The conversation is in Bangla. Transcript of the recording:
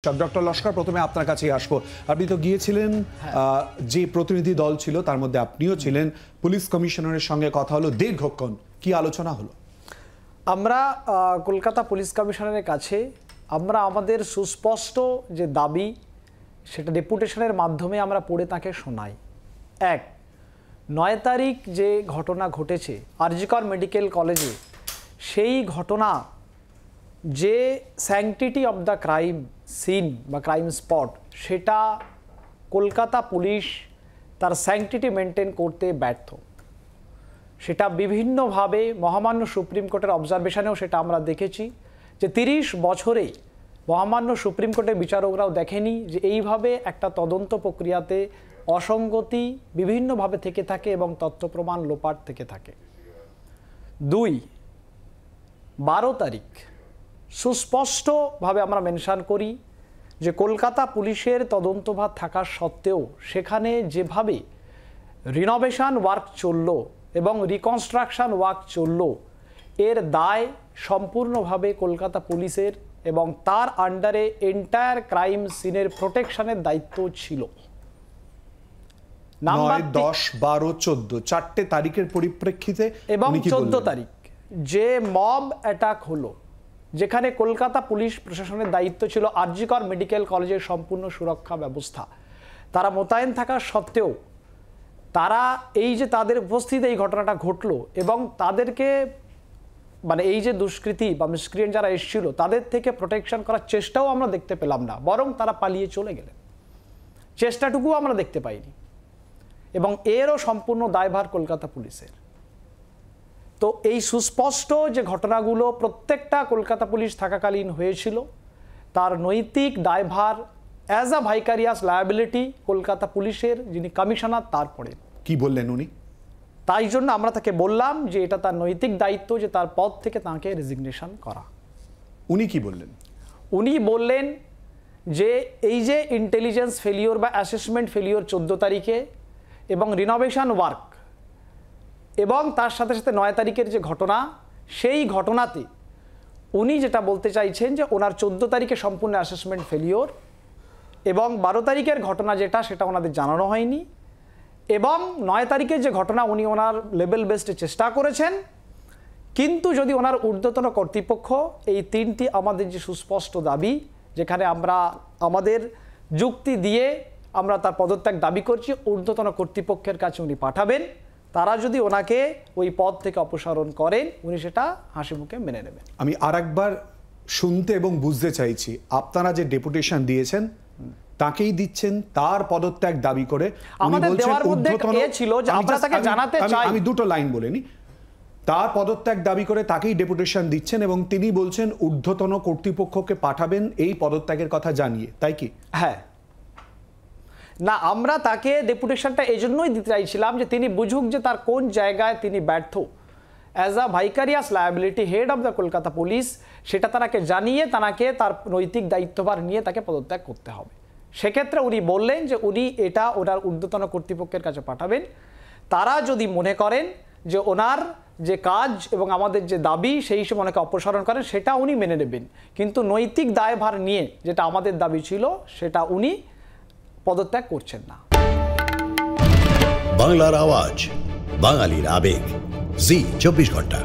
ডক্টর লস্কর, প্রথমে আপনার কাছেই আসবো। আপনি তো গিয়েছিলেন, যে প্রতিনিধি দল ছিল তার মধ্যে আপনিও ছিলেন। পুলিশ কমিশনারের সঙ্গে কথা হলো দীর্ঘক্ষণ, কি আলোচনা হলো? আমরা কলকাতা পুলিশ কমিশনারের কাছে আমরা আমাদের সুস্পষ্ট যে দাবি সেটা ডেপুটেশনের মাধ্যমে আমরা পড়ে তাকে শোনাই। ১, ৯ তারিখ যে ঘটনা ঘটেছে আরজিকর মেডিকেল কলেজে, সেই ঘটনা যে sanctity of the crime scene বা ক্রাইম স্পট, সেটা কলকাতা পুলিশ তার স্যাংটিটি মেনটেন করতে ব্যর্থ। সেটা বিভিন্নভাবে মহামান্য সুপ্রিম কোর্টের অবজারভেশনেও সেটা আমরা দেখেছি যে ৩০ বছরে মহামান্য সুপ্রিম কোর্টের বিচারকরাও দেখেনি যে এইভাবে একটা তদন্ত প্রক্রিয়াতে অসঙ্গতি বিভিন্নভাবে থেকে থাকে এবং তথ্য প্রমাণ লোপাট থেকে থাকে। ২, ১২ তারিখ সুস্পষ্টভাবে আমরা মেনশন করি যে কলকাতা পুলিশের তদন্তভার থাকা সত্ত্বেও সেখানে যেভাবে রিনোভেশন ওয়ার্ক চলল এবং রিকনস্ট্রাকশন ওয়ার্ক চলল, এর দায় সম্পূর্ণভাবে কলকাতা পুলিশের এবং তার আন্ডারে এন্টায়ার ক্রাইম সিনের প্রোটেকশনের দায়িত্ব ছিল। ৯, ১০, ১২, ১৪ চারটে তারিখের পরিপ্রেক্ষিতে এবং ১৪ তারিখ যে মব অ্যাটাক হলো, যেখানে কলকাতা পুলিশ প্রশাসনের দায়িত্ব ছিল আরজিকর মেডিকেল কলেজের সম্পূর্ণ সুরক্ষা ব্যবস্থা, তারা মোতায়েন থাকা সত্ত্বেও তারা এই যে তাদের উপস্থিতি এই ঘটনাটা ঘটলো এবং তাদেরকে মানে এই যে দুষ্কৃতী বা মিসক্রিয়েন্ট যারা এসেছিল তাদের থেকে প্রোটেকশন করার চেষ্টাও আমরা দেখতে পেলাম না, বরং তারা পালিয়ে চলে গেলেন। চেষ্টাটুকুও আমরা দেখতে পাইনি এবং এরও সম্পূর্ণ দায়ভার কলকাতা পুলিশের। তো এই সুস্পষ্ট যে ঘটনাগুলো প্রত্যেকটা কলকাতা পুলিশ থাকাকালীন হয়েছিল, তার নৈতিক দায়ভার as a vicarious liability Kolkata পুলিশের যিনি কমিশনার তারপরে। কি বললেন উনি? তাই জন্য আমরা তাকে বললাম যে এটা তার নৈতিক দায়িত্ব যে তার পদ থেকে তাকে রেজিগনেশন করা। উনি কি বললেন? উনি বললেন যে এই যে ইন্টেলিজেন্স ফেলিওর বা অ্যাসেসমেন্ট ফেলিওর ১৪ তারিখে এবং রিনোভেশন ওয়ার্ক এবং তার সাথে সাথে ৯ তারিখের যে ঘটনা, সেই ঘটনাতে উনি যেটা বলতে চাইছেন যে ওনার ১৪ তারিখে সম্পূর্ণ অ্যাসেসমেন্ট ফেলিওর এবং ১২ তারিখের ঘটনা যেটা সেটা ওনাদের জানানো হয়নি এবং ৯ তারিখের যে ঘটনা উনি ওনার লেভেল বেসডে চেষ্টা করেছেন, কিন্তু যদি ওনার ঊর্ধ্বতন কর্তৃপক্ষ এই ৩টি আমাদের যে সুস্পষ্ট দাবি, যেখানে আমরা আমাদের যুক্তি দিয়ে আমরা তার পদত্যাগ দাবি করছি, ঊর্ধ্বতন কর্তৃপক্ষের কাছে উনি পাঠাবেন, তারা যদি ওনাকে ওই পদ থেকে অপসারণ করেন উনি সেটা হাসি মুখে মেনে নেবেন। আমি আরেকবার শুনতে এবং বুঝতে চাইছি, আপনারা যে ডেপুটেশন দিয়েছেন তাকেই দিচ্ছেন তার পদত্যাগ দাবি করে। আমাদের দেওয়ার মধ্যে এ ছিল যে আমরা তাকে জানাতে চাই, আমি দুটো লাইন বলেনি, তার পদত্যাগ দাবি করে তাকেই ডেপুটেশন দিচ্ছেন এবং তিনি বলছেন ঊর্ধ্বতন কর্তৃপক্ষকে পাঠাবেন এই পদত্যাগের কথা জানিয়ে, তাই কি? হ্যাঁ, না আমরা তাকে ডেপুটেশনটা এই জন্যই দিতে চাইছিলাম যে তিনি বুঝুক যে তার কোন জায়গায় তিনি ব্যর্থ। As a vicarious liability head of the Kolkata police, সেটা তাকে জানিয়ে তাকে তার নৈতিক দায়িত্বভার নিয়ে তাকে পদত্যাগ করতে হবে। সেক্ষেত্রে উনি বললেন যে উনি এটা ওনার ঊর্ধ্বতন কর্তৃপক্ষের কাছে পাঠাবেন, তারা যদি মনে করেন যে ওনার যে কাজ এবং আমাদের যে দাবি সেই হিসেবে ওনাকে অপসারণ করেন সেটা উনি মেনে নেবেন, কিন্তু নৈতিক দায়ভার নিয়ে যেটা আমাদের দাবি ছিল সেটা উনি পদত্যাগ করছেন না। বাংলার আওয়াজ, বাঙালির আবেগ, জি ২৪ ঘন্টা।